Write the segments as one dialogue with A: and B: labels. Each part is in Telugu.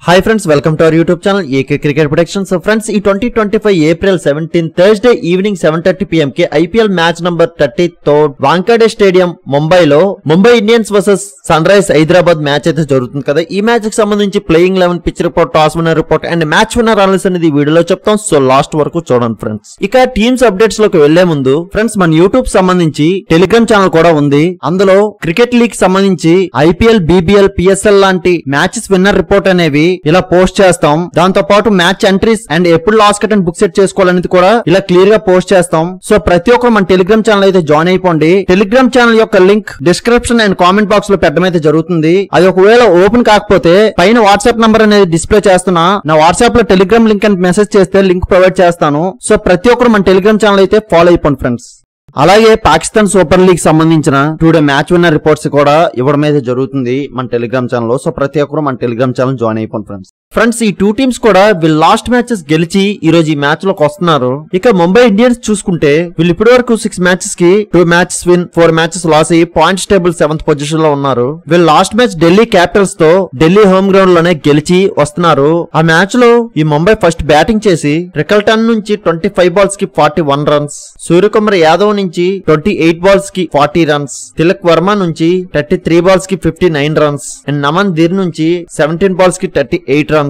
A: Hi friends, welcome to our YouTube channel AK Cricket Predictions. So friends, ఈ 2025 April 17 Thursday evening 7:30 PM కి IPL match number 33 Wankhede stadium ముంబైలో Mumbai Indians versus sun rise Hyderabad match అయితే జరుగుతుంది కదా. ఈ మ్యాచ్ కి సంబంధించి playing 11 pitch report, toss winner report and match winner analysis అనేది వీడియోలో చెప్తాం. సో లాస్ట్ వరకు చూడండి ఫ్రెండ్స్. ఇక టీమ్స్ అప్డేట్స్ లోకి వెళ్లే ముందు ఫ్రెండ్స్, మన యూట్యూబ్ సంబంధించి టెలిగ్రామ్ ఛానల్ కూడా ఉంది. అందులో క్రికెట్ లీగ్ సంబంధించి IPL, BBL, PSL లాంటి మ్యాచెస్ విన్నర్ రిపోర్ట్ అనేవి ఇలా పోస్ట్ చేస్తాం. దాంతో పాటు మ్యాచ్ ఎంట్రీస్ అండ్ ఎప్పుడు last cut and book set చేసుకోవాలనేది కూడా ఇలా క్లియర్ గా పోస్ట్ చేస్తాం. సో ప్రతి ఒక్కరు మన టెలిగ్రామ్ ఛానల్ అయితే జాయిన్ అయిపోండి. టెలిగ్రామ్ ఛానల్ యొక్క link description and comment box లో పెట్టడం అయితే జరుగుతుంది. అది ఒకవేళ ఓపెన్ కాకపోతే పైన వాట్సాప్ నంబర్ అనేది డిస్ప్లే చేస్తున్నా. నా వాట్సాప్ లో టెలిగ్రామ్ లింక్ అని మెసేజ్ చేస్తే లింక్ ప్రొవైడ్ చేస్తాను. సో ప్రతి ఒక్కరు మన టెలిగ్రామ్ ఛానల్ అయితే ఫాలో అయిపోండి ఫ్రెండ్స్. అలాగే పాకిస్తాన్ సూపర్ లీగ్ సంబంధించిన టుడే మ్యాచ్ విన్నర్ రిపోర్ట్స్ కూడా ఇవ్వడం అయితే జరుగుతుంది మన టెలిగ్రామ్ ఛానల్ లో. సో ప్రతి ఒక్కరు మన టెలిగ్రామ్ ఛానల్ జాయిన్ అయిపోండి ఫ్రెండ్స్. ఈ టూ టీమ్స్ కూడా వీళ్ళు లాస్ట్ మ్యాచెస్ గెలిచి ఈ రోజు ఈ మ్యాచ్ లోకి వస్తున్నారు. ఇక ముంబై ఇండియన్స్ చూసుకుంటే వీళ్ళు ఇప్పటి వరకు 6 మ్యాచెస్ కి 2 మ్యాచెస్ విన్, 4 మ్యాచెస్ లాస్ అయ్యి పాయింట్స్ టేబుల్ 7th పొజిషన్ లో ఉన్నారు. వీళ్ళు లాస్ట్ మ్యాచ్ ఢిల్లీ క్యాపిటల్స్ తో ఢిల్లీ హోమ్ గ్రౌండ్ లోనే గెలిచి వస్తున్నారు. ఆ మ్యాచ్ లో ఈ ముంబై ఫస్ట్ బ్యాటింగ్ చేసి రికల్టన్ నుంచి 25 బాల్స్ కి 41 రన్స్, సూర్యకుమార్ యాదవ్ నుంచి 28 బాల్స్ కి 40 రన్స్, తిలక్ వర్మ నుంచి 33 బాల్స్ కి 59 రన్స్ అండ్ నమన్ ధీర్ నుంచి 17 బాల్స్ కి 38 రన్స్.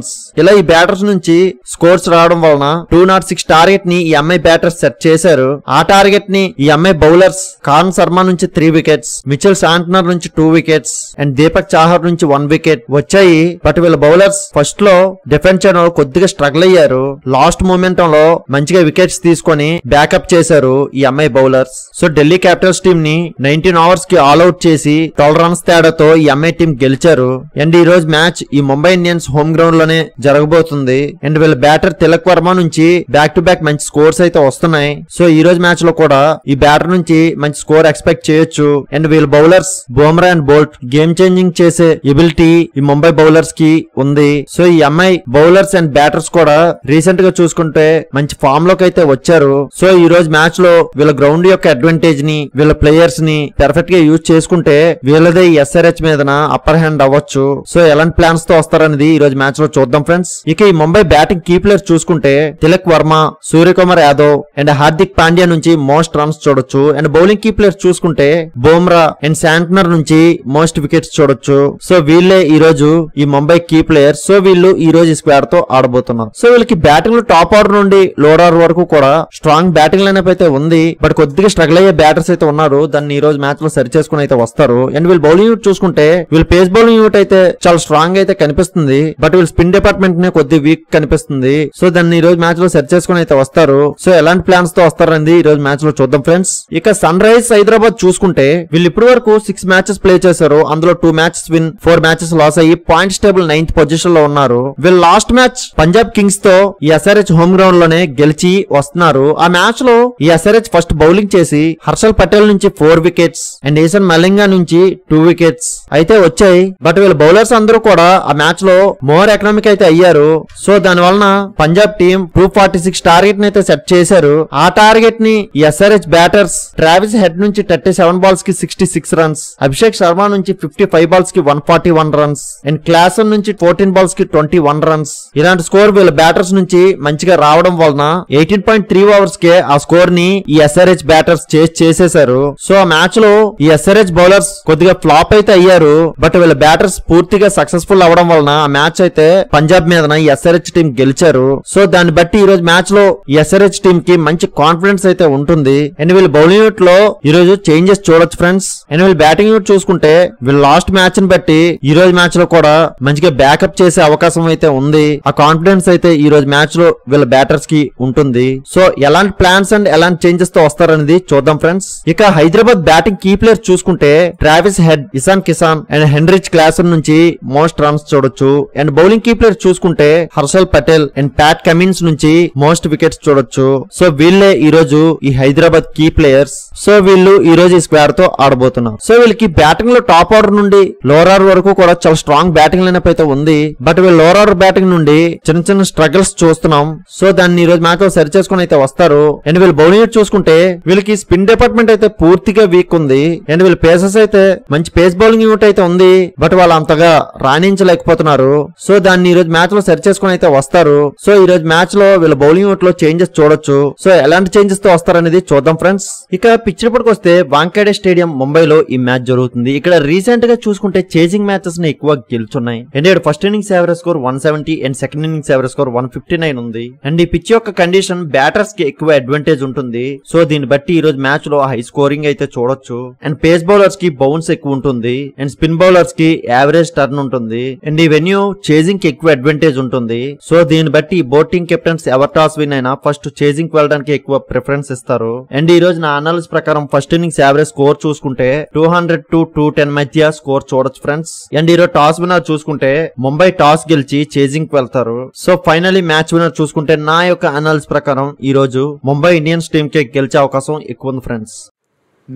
A: ఇలా ఈ బ్యాటర్స్ నుంచి స్కోర్స్ రావడం వలన 206 టార్గెట్ ని ఈ అమ్మాయి బ్యాటర్స్ సెట్ చేశారు. ఆ టార్గెట్ ని ఈ అమ్మాయి బౌలర్స్ కార్న్ శర్మ నుంచి 3 వికెట్స్, మిచెల్ శాంట్నర్ నుంచి 2 వికెట్స్ అండ్ దీపక్ చాహర్ నుంచి 1 వికెట్ వచ్చాయి. బట్ వీళ్ళ బౌలర్స్ ఫస్ట్ లో డిఫెన్స్ చేయడంలో కొద్దిగా స్ట్రగుల్ అయ్యారు. లాస్ట్ మూమెంటం లో మంచిగా వికెట్స్ తీసుకొని బ్యాకప్ చేశారు ఈ అమ్మాయి bowlers. So Delhi Capitals team ని 19 ఓవర్స్ కి ఆల్అౌట్ చేసి 12 రన్స్ తేడాతో ఈ అమ్మాయి టీం గెలిచారు. అండ్ ఈ రోజు మ్యాచ్ ఈ ముంబై ఇండియన్స్ హోమ్ గ్రౌండ్ లోనే జరగబోతుంది. అండ్ వీళ్ళ బ్యాటర్ తిలక్ వర్మ నుంచి బ్యాక్ టు బ్యాక్ మంచి స్కోర్స్ అయితే వస్తున్నాయి. సో ఈ రోజు మ్యాచ్ లో కూడా ఈ బ్యాటర్ నుంచి మంచి స్కోర్ ఎక్స్పెక్ట్ చేయొచ్చు. అండ్ వీళ్ళ bowlers Bumrah and Boult game changing చేసే ఎబిలిటీ ఈ ముంబై బౌలర్స్ కి ఉంది. సో ఈ అమ్మాయి బౌలర్స్ అండ్ బ్యాటర్స్ కూడా రీసెంట్ గా చూసుకుంటే మంచి ఫామ్ లోకి అయితే వచ్చారు. సో ఈ రోజు మ్యాచ్ లో వీళ్ళ గ్రౌండ్ యొక్క అడ్వాంటేజ్ ని వీళ్ళ ప్లేయర్స్ ని పర్ఫెక్ట్ గా యూజ్ చేసుకుంటే వీళ్ళదే SRH మీదన అప్పర్ హ్యాండ్ అవ్వచ్చు. సో ఎలాంటి ప్లాన్స్ తో వస్తారనేది ఈ రోజు మ్యాచ్ లో చూద్దాం ఫ్రెండ్స్. ఇక ఈ ముంబై బ్యాటింగ్ కీ ప్లేయర్స్ చూసుకుంటే తిలక్ వర్మ, సూర్యకుమార్ యాదవ్ అండ్ హార్దిక్ పాండ్యా నుంచి మోస్ట్ రన్స్ చూడొచ్చు. అండ్ బౌలింగ్ కీ ప్లేయర్స్ చూసుకుంటే బుమ్రా అండ్ శాంట్నర్ నుంచి మోస్ట్ వికెట్స్ చూడొచ్చు. సో వీళ్ళే ఈ రోజు ఈ ముంబై కీ ప్లేయర్స్. సో వీళ్ళు ఈ రోజు స్క్వాడ్ తో ఆడబోతున్నారు. సో వీళ్ళకి బ్యాటింగ్ లో టాప్ ఆర్డర్ నుండి లోవర్ ఆర్డర్ వరకు కూడా స్ట్రాంగ్ బ్యాటింగ్ లైనప్ అయితే ఉంది. బట్ కొద్దిగా స్ట్రగుల్ అయ్యే బ్యాటర్స్ అయితే ఉన్నారు. దాన్ని ఈ రోజు మ్యాచ్ లో సరి చేసుకుని అయితే వస్తారు. అండ్ వీళ్ళు బౌలింగ్ యూనిట్ చూసుకుంటే వీళ్ళు పేస్ బౌలింగ్ యూనిట్ అయితే చాలా స్ట్రాంగ్ అయితే కనిపిస్తుంది. బట్ వీళ్ళు స్పిన్ డిపార్ట్మెంట్ నే కొద్ది వీక్ కనిపిస్తుంది. సో దాన్ని ఈ రోజు మ్యాచ్ లో సెట్ చేసుకుని అయితే వస్తారు. సో ఎలాంటి ప్లాన్స్ తో వస్తారనేది ఈ రోజు మ్యాచ్ లో చూద్దాం ఫ్రెండ్స్. ఇక సన్ రైజ్ హైదరాబాద్ చూసుకుంటే వీళ్ళు ఇప్పటి వరకు 6 మ్యాచెస్ ప్లే చేశారు. అందులో 2 మ్యాచెస్ విన్, 4 మ్యాచెస్ లాస్ అయ్యి పాయింట్స్ టేబుల్ 9th పొజిషన్ లో ఉన్నారు. వీళ్ళు లాస్ట్ మ్యాచ్ పంజాబ్ కింగ్స్ తో ఈ SRH హోమ్ గ్రౌండ్ లోనే గెలిచి వస్తున్నారు. ఆ మ్యాచ్ లో ఈ SRH ఫస్ట్ బౌలింగ్ చేసి హర్షల్ పటేల్ నుంచి 4 వికెట్స్ అండ్ ఈసన్ మలింగా నుంచి 2 వికెట్స్ అయితే వచ్చాయి. బట్ వీళ్ళ బౌలర్స్ అందరూ కూడా ఆ మ్యాచ్ లో మోర్ ఎకనామిక్ అయితే అయ్యారు. సో దాని వలన పంజాబ్ టీం 246 టార్గెట్ ని అయితే సెట్ చేశారు. ఆ టార్గెట్ ని SRH బ్యాటర్స్ ట్రావిస్ హెడ్ నుంచి 37 బాల్స్ కి 66 రన్స్, అభిషేక్ శర్మ నుంచి 55 బాల్స్ కి 141 రన్స్ అండ్ క్లాసన్ నుంచి 14 బాల్స్ కి 21 రన్స్. ఇలాంటి స్కోర్ వీళ్ళ బ్యాటర్స్ నుంచి మంచిగా రావడం వలన 18.3 ఓవర్స్ కే ఆ స్కోర్ ని ఈ SRH బ్యాటర్స్ చేసేశారు. సో ఆ మ్యాచ్ లో ఈ SRH బౌలర్స్ కొద్దిగా ఫ్లాప్ అయితే అయ్యారు. బట్ వీళ్ళ బ్యాటర్స్ పూర్తిగా సక్సెస్ఫుల్ అవడం వలన ఆ మ్యాచ్ అయితే పంజాబ్ మీద ఈ SRH టీం గెలిచారు. సో దాన్ని బట్టి ఈ రోజు మ్యాచ్ లో SRH టీం కి మంచి కాన్ఫిడెన్స్ అయితే ఉంటుంది. అండ్ వీళ్ళ బౌలింగ్ యూనిట్ లో ఈ రోజు చేంజెస్ చూడొచ్చు ఫ్రెండ్స్. అండ్ వీళ్ళ బ్యాటింగ్ యూనిట్ చూసుకుంటే వీళ్ళ లాస్ట్ మ్యాచ్ ని బట్టి ఈ రోజు మ్యాచ్ లో కూడా మంచిగా బ్యాకప్ చేసే అవకాశం అయితే ఉంది. ఆ కాన్ఫిడెన్స్ అయితే ఈ రోజు మ్యాచ్ లో వీళ్ళ బ్యాటర్స్ కి ఉంటుంది. సో ఎలాంటి ప్లాన్స్ అండ్ ఎలాంటి చేంజెస్ తో వస్తారనేది చూద్దాం ఫ్రెండ్స్. ఇక హైదరాబాద్ బ్యాటింగ్ కీ ప్లేయర్స్ చూసుకుంటే Travis head, Ishan Kisan and Heinrich Klaasen నుంచి మోస్ట్ రన్స్ చూడొచ్చు. అండ్ బౌలింగ్ కీ ప్లేయర్స్ చూసుకుంటే Harshal Patel and Pat Cummins నుంచి మోస్ట్ వికెట్స్ చూడొచ్చు. సో వీళ్ళే ఈ రోజు ఈ హైదరాబాద్ కీ ప్లేయర్స్. సో వీళ్ళు ఈ రోజు ఈ స్క్వాడ్ తో ఆడబోతున్నారు. సో వీళ్ళకి బ్యాటింగ్ లో టాప్ ఆర్డర్ నుండి లోవర్ ఆర్డర్ వరకు కూడా చాలా స్ట్రాంగ్ బ్యాటింగ్ లైనప్ అయితే ఉంది. బట్ వీళ్ళు లోవర్ ఆర్డర్ బ్యాటింగ్ నుండి చిన్న చిన్న స్ట్రగల్స్ చూస్తున్నాం. సో దాన్ని ఈ రోజు మ్యాచ్ లో సరి చేసుకుని అయితే వస్తారు. అండ్ వీళ్ళు బౌలింగ్ చూసుకుంటే వీళ్ళకి స్పిన్ డిపార్ట్మెంట్ అయితే పూర్తిగా వీక్ ఉంది. అండ్ వీళ్ళ పేసెస్ అయితే మంచి పేస్ బౌలింగ్ యూనిట్ అయితే ఉంది. బట్ వాళ్ళు అంతగా రాణించలేకపోతున్నారు. సో దాని దాన్ని ఈ రోజు మ్యాచ్ లో సెర్చ్ చేసుకుని అయితే వస్తారు. సో ఈ రోజు మ్యాచ్ లో వీళ్ళ బౌలింగ్ యూనిట్ లో చేంజెస్ చూడొచ్చు. సో ఎలాంటి చేంజెస్ తో వస్తారనేది చూద్దాం ఫ్రెండ్స్. ఇక పిచ్ రిపోర్ట్ వస్తే వాంఖేడే స్టేడియం ముంబైలో ఈ మ్యాచ్ జరుగుతుంది. ఇక్కడ రీసెంట్ గా చూసుకుంటే చేజింగ్ మ్యాచెస్ ని ఎక్కువ గెలుచున్నాయి. అండ్ ఇక్కడ first innings average score 170 and second innings average score 159 ఉంది. అండ్ ఈ పిచ్ యొక్క కండిషన్ బ్యాటర్స్ కి ఎక్కువ అడ్వాంటేజ్ ఉంటుంది. సో దీన్ని బట్టి ఈ రోజు మ్యాచ్ లో హై స్కోరింగ్ అయితే చూడొచ్చు. అండ్ పేస్ బౌలర్స్ కి బౌన్స్ ఎక్కువ ఉంటుంది. అండ్ స్పిన్ బౌలర్స్ కి యావరేజ్ టర్న్ ఉంటుంది. అండ్ ఈ వెన్యూ చేజింగ్ కి ఎక్కువ అడ్వాంటేజ్ ఉంటుంది. సో దీన్ని బట్టి both team captains ever toss win అయినా ఫస్ట్ చేజింగ్ కి వెళ్ళడానికి ఎక్కువ ప్రిఫరెన్స్ ఇస్తారు. అండ్ ఈ రోజు నా అనాలిసిస్ ప్రకారం ఫస్ట్ ఇన్నింగ్స్ యావరేజ్ స్కోర్ చూసుకుంటే 200 to 210 మధ్య స్కోర్ చూడొచ్చు ఫ్రెండ్స్. అండ్ ఈ రోజు టాస్ విన్నర్ చూసుకుంటే ముంబై టాస్ గెలిచి చేజింగ్ కి వెళ్తారు. సో ఫైనలీ మ్యాచ్ విన్నర్ చూసుకుంటే నా యొక్క అనాలిసిస్ ప్రకారం ఈ రోజు ముంబై ఇండియన్స్ టీమ్ కి గెలిచే అవకాశం ఎక్కువ ఉంది ఫ్రెండ్స్.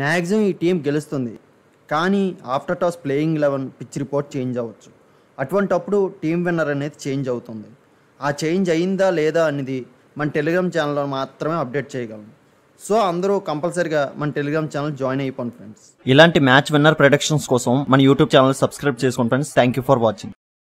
B: మ్యాక్సిమం ఈ టీం గెలుస్తుంది, కానీ after toss playing 11 pitch report change అవ్వచ్చు. అటువంటప్పుడు టీం విన్నర్ అనేది చేంజ్ అవుతుంది. ఆ చేంజ్ అయిందా లేదా అనేది మన టెలిగ్రామ్ ఛానల్లో మాత్రమే అప్డేట్ చేయగలం. సో అందరూ కంపల్సరీగా మన టెలిగ్రామ్ ఛానల్ జాయిన్ అయిపోండి ఫ్రెండ్స్.
A: ఇలాంటి మ్యాచ్ విన్నర్ ప్రొడక్షన్స్ కోసం మన యూట్యూబ్ ఛానల్ సబ్స్క్రైబ్ చేసుకోండి friends. Thank you for watching.